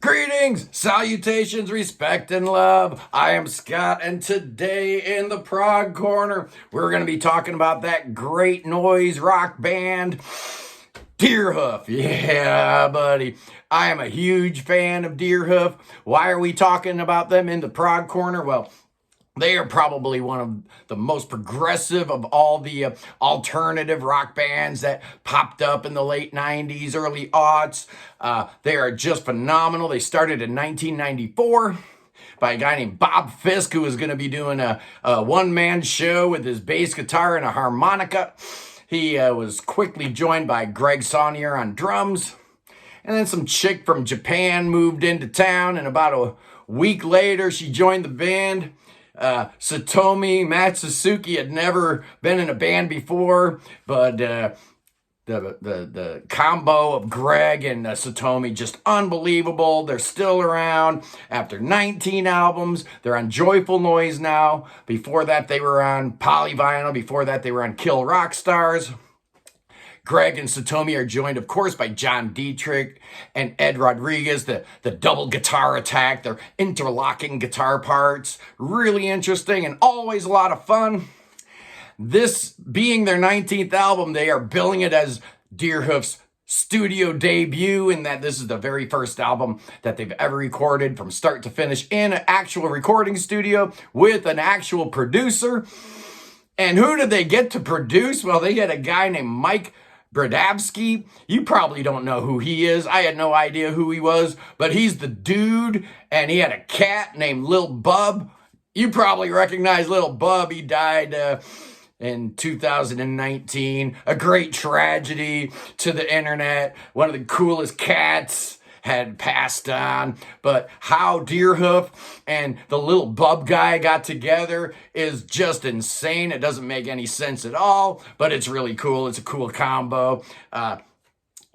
Greetings, salutations, respect, and love. I am Scott, and today in the Prog Corner, we're going to be talking about that great noise rock band, Deerhoof. Yeah, buddy. I am a huge fan of Deerhoof. Why are we talking about them in the Prog Corner? Well, they are probably one of the most progressive of all the alternative rock bands that popped up in the late 90s, early aughts. They are just phenomenal. They started in 1994 by a guy named Bob Fisk, who was going to be doing a one-man show with his bass guitar and a harmonica. He was quickly joined by Greg Saunier on drums. And then some chick from Japan moved into town, and about a week later, she joined the band. Satomi Matsusuki had never been in a band before, but the combo of Greg and Satomi, just unbelievable. They're still around after 19 albums. They're on Joyful Noise now. Before that, they were on Polyvinyl. Before that, they were on Kill Rock Stars. Greg and Satomi are joined, of course, by John Dietrich and Ed Rodriguez, the double guitar attack, their interlocking guitar parts. Really interesting and always a lot of fun. This being their 19th album, they are billing it as Deerhoof's studio debut, in that this is the very first album that they've ever recorded from start to finish in an actual recording studio with an actual producer. And who did they get to produce? Well, they had a guy named Mike Bradavsky. You probably don't know who he is. I had no idea who he was, but he's the dude, and he had a cat named Lil Bub. You probably recognize Lil Bub. He died in 2019. A great tragedy to the internet. One of the coolest cats had passed on. But how Deerhoof and the Little Bub guy got together is just insane. It doesn't make any sense at all, but it's really cool. It's a cool combo.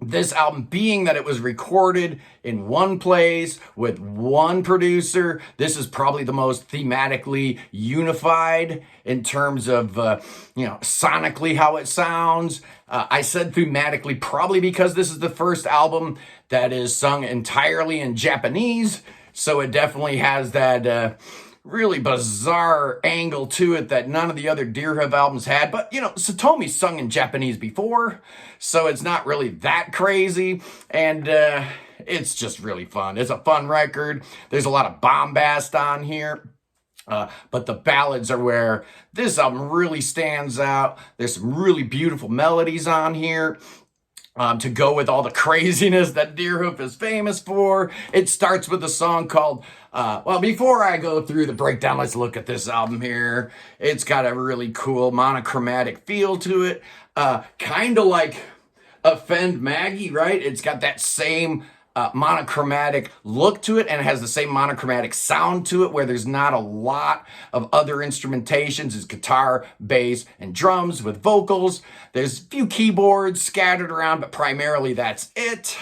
This album, being that it was recorded in one place with one producer, this is probably the most thematically unified in terms of, sonically how it sounds. I said thematically probably because this is the first album that is sung entirely in Japanese. So it definitely has that really bizarre angle to it that none of the other Deerhoof albums had. But, Satomi sung in Japanese before, so it's not really that crazy. And it's just really fun. It's a fun record. There's a lot of bombast on here. But the ballads are where this album really stands out. There's some really beautiful melodies on here. To go with all the craziness that Deerhoof is famous for. It starts with a song called, before I go through the breakdown, let's look at this album here. It's got a really cool monochromatic feel to it. Kind of like Offend Maggie, right? It's got that same monochromatic look to it, and it has the same monochromatic sound to it, where there's not a lot of other instrumentations. It's guitar, bass, and drums with vocals. There's a few keyboards scattered around, but primarily that's it.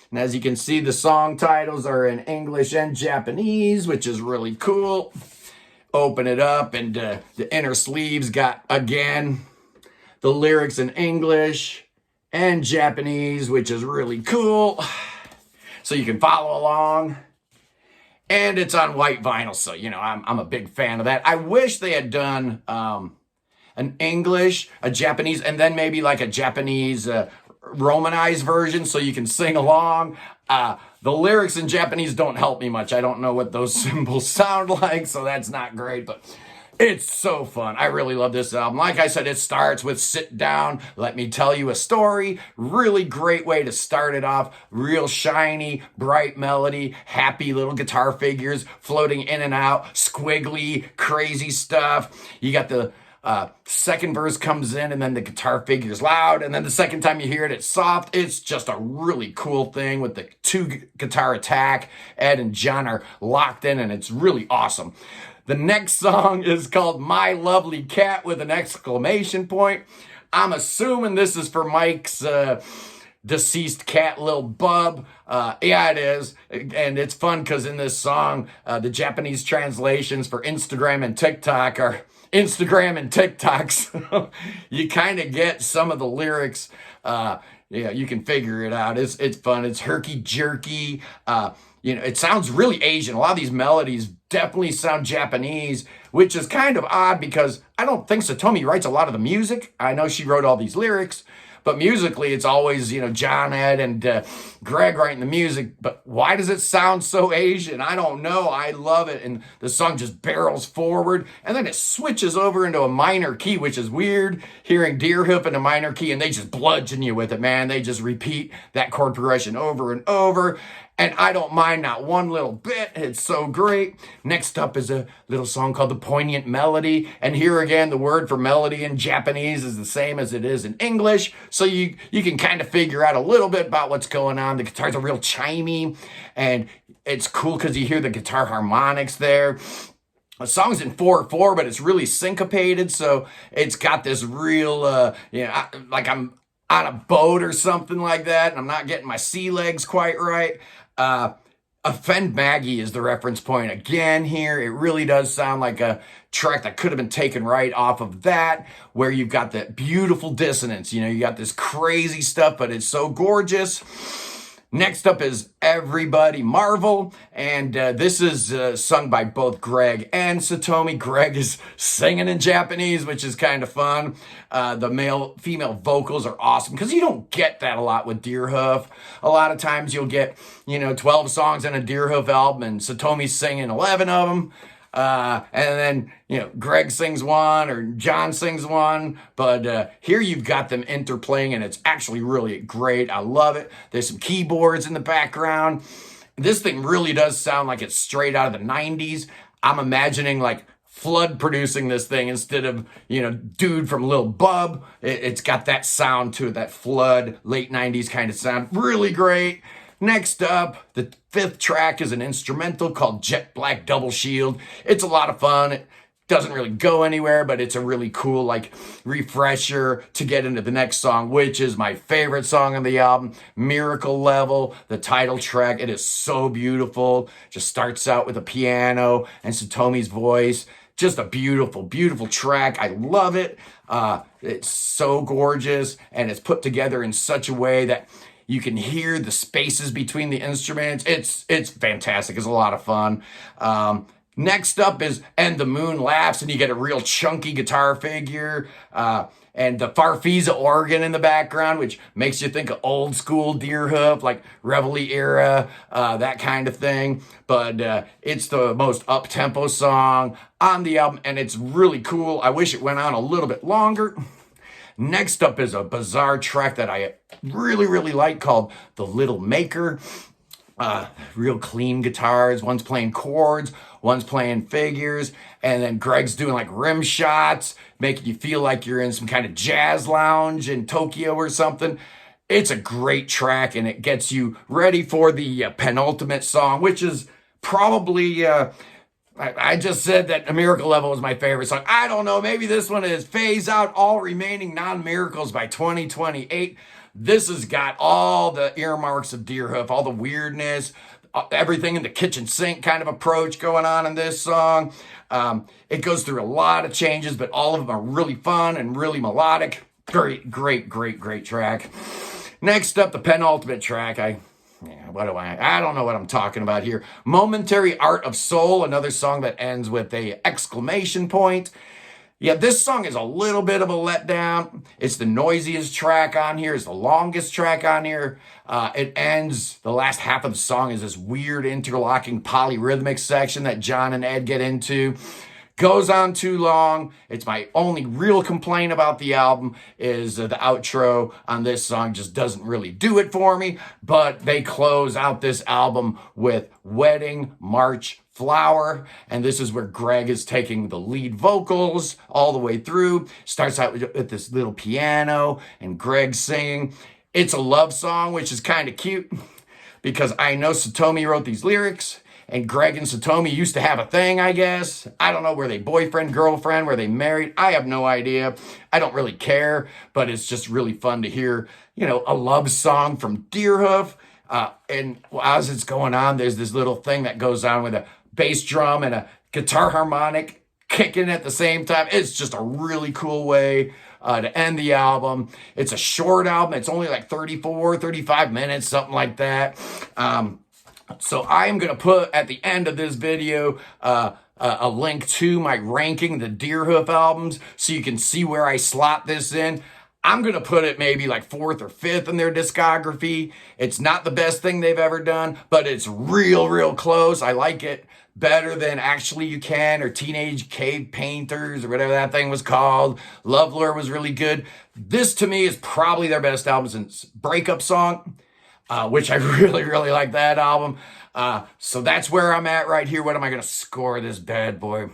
And as you can see, the song titles are in English and Japanese, which is really cool. Open it up, and the inner sleeves got, again, the lyrics in English and Japanese, which is really cool. So you can follow along. And it's on white vinyl, so, I'm a big fan of that. I wish they had done an English, a Japanese, and then maybe like a Japanese Romanized version so you can sing along. The lyrics in Japanese don't help me much. I don't know what those symbols sound like, so that's not great, but it's so fun. I really love this album. Like I said, it starts with Sit Down, Let Me Tell You a Story. Really great way to start it off. Real shiny, bright melody, happy little guitar figures floating in and out, squiggly, crazy stuff. You got the second verse comes in, and then the guitar figure's loud, and then the second time you hear it, it's soft. It's just a really cool thing with the two guitar attack. Ed and John are locked in, and it's really awesome. The next song is called My Lovely Cat with an exclamation point. I'm assuming this is for Mike's deceased cat, Lil Bub. Yeah, it is. And it's fun because in this song, the Japanese translations for Instagram and TikTok are Instagram and TikToks. You kind of get some of the lyrics yeah, you can figure it out. It's fun. It's herky jerky. It sounds really Asian. A lot of these melodies definitely sound Japanese, which is kind of odd because I don't think Satomi writes a lot of the music. I know she wrote all these lyrics, but musically it's always, John Ed and Greg writing the music. But why does it sound so Asian? I don't know. I love it. And the song just barrels forward and then it switches over into a minor key, which is weird, hearing Deerhoof in a minor key, and they just bludgeon you with it, man. They just repeat that chord progression over and over. And I don't mind not one little bit. It's so great. Next up is a little song called The Poignant Melody. And here again, the word for melody in Japanese is the same as it is in English. So you can kind of figure out a little bit about what's going on. The guitars are real chimey. And it's cool because you hear the guitar harmonics there. The song's in 4/4, but it's really syncopated. So it's got this real, like I'm on a boat or something like that. And I'm not getting my sea legs quite right. Offend Maggie is the reference point again here. It really does sound like a track that could have been taken right off of that, where you've got that beautiful dissonance. You got this crazy stuff, but it's so gorgeous. Next up is Everybody Marvel, and this is sung by both Greg and Satomi. Greg is singing in Japanese, which is kind of fun. The female vocals are awesome because you don't get that a lot with Deerhoof. A lot of times you'll get, 12 songs in a Deerhoof album and Satomi's singing 11 of them. And then, Greg sings one or John sings one, but here you've got them interplaying and it's actually really great. I love it. There's some keyboards in the background. This thing really does sound like it's straight out of the 90s. I'm imagining like Flood producing this thing instead of, dude from Lil Bub. It's got that sound to it, that Flood, late 90s kind of sound. Really great. Next up, the 5th track is an instrumental called Jet Black Double Shield. It's a lot of fun. It doesn't really go anywhere, but it's a really cool, refresher to get into the next song, which is my favorite song on the album, Miracle Level, the title track. It is so beautiful. Just starts out with a piano and Satomi's voice. Just a beautiful, beautiful track. I love it. It's so gorgeous, and it's put together in such a way that you can hear the spaces between the instruments. It's fantastic. It's a lot of fun. Next up is And the Moon Laughs, and you get a real chunky guitar figure. And the Farfisa organ in the background, which makes you think of old school Deerhoof, like Reveille era, that kind of thing. But it's the most up-tempo song on the album, and it's really cool. I wish it went on a little bit longer. Next up is a bizarre track that I really, really like called The Little Maker. Real clean guitars. One's playing chords, one's playing figures, and then Greg's doing like rim shots, making you feel like you're in some kind of jazz lounge in Tokyo or something. It's a great track, and it gets you ready for the penultimate song, which is probably... I just said that A Miracle Level was my favorite song. I don't know. Maybe this one is Phase Out All Remaining Non-Miracles by 2028. This has got all the earmarks of Deerhoof, all the weirdness, everything in the kitchen sink kind of approach going on in this song. It goes through a lot of changes, but all of them are really fun and really melodic. Great, great, great, great track. Next up, the penultimate track. I don't know what I'm talking about here. Momentary Art of Soul, another song that ends with a exclamation point. Yeah, this song is a little bit of a letdown. It's the noisiest track on here. It's the longest track on here. It ends, the last half of the song is this weird interlocking polyrhythmic section that John and Ed get into. Goes on too long. It's my only real complaint about the album is the outro on this song just doesn't really do it for me. But they close out this album with Wedding March Flower. And this is where Greg is taking the lead vocals all the way through. Starts out with this little piano and Greg singing. It's a love song, which is kind of cute because I know Satomi wrote these lyrics. And Greg and Satomi used to have a thing, I guess. I don't know, were they boyfriend, girlfriend? Were they married? I have no idea. I don't really care, but it's just really fun to hear, a love song from Deerhoof. And as it's going on, there's this little thing that goes on with a bass drum and a guitar harmonic kicking at the same time. It's just a really cool way to end the album. It's a short album. It's only like 34, 35 minutes, something like that. So I am going to put at the end of this video a link to my ranking the Deerhoof albums so you can see where I slot this in. I'm going to put it maybe like 4th or 5th in their discography. It's not the best thing they've ever done, but it's real close. I like it better than Actually You Can or Teenage Cave Painters or whatever that thing was called. Love Lure was really good. This to me is probably their best album since Breakup Song, which I really like that album. So that's where I'm at right here. What am I going to score this bad boy?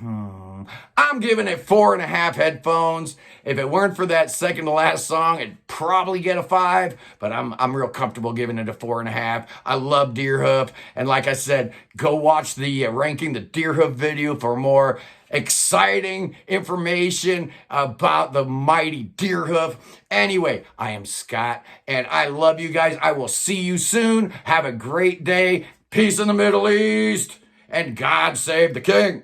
I'm giving it 4.5 headphones. If it weren't for that second to last song, it'd probably get a 5, but I'm real comfortable giving it a 4.5. I love Deerhoof. And like I said, go watch the ranking the Deerhoof video for more exciting information about the mighty Deerhoof. Anyway, I am Scott, and I love you guys. I will see you soon. Have a great day. Peace in the Middle East, and God save the King.